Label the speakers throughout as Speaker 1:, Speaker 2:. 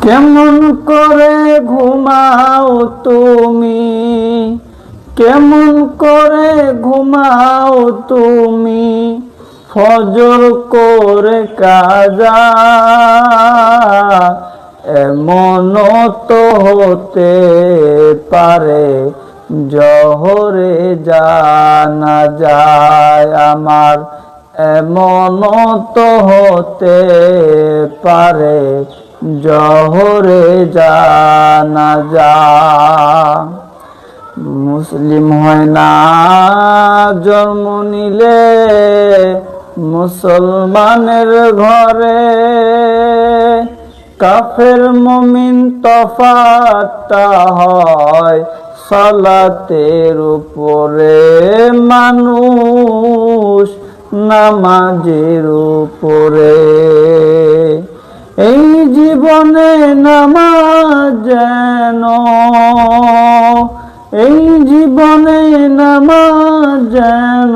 Speaker 1: কেমন করে ঘুমাও তুমি, কেমন করে ঘুমাও তুমি, ফজর করে কাজা। এমন তো হতে পারে জোহরে জানা যায় আমার, এমন তো হতে পারে জোহরে জানা যায়। মুসলিম হয় না জন্ম নিলে মুসলমানের ঘরে, কাফের মুমিন তফাৎটা হয় সালাতের উপরে, মানুষ নামাজের উপরে। এই জীবনে নামাজ যেন, এই জীবনে নামাজ যেন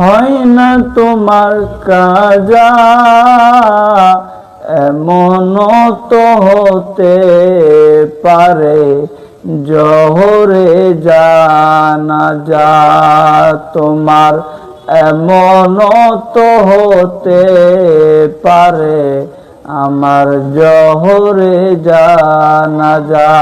Speaker 1: হয় না তোমার কাজা। এমন তো হতে পারে জোহরে জানা যা তোমার, এমন তো হতে পারে আমার জোহরে জানা যা।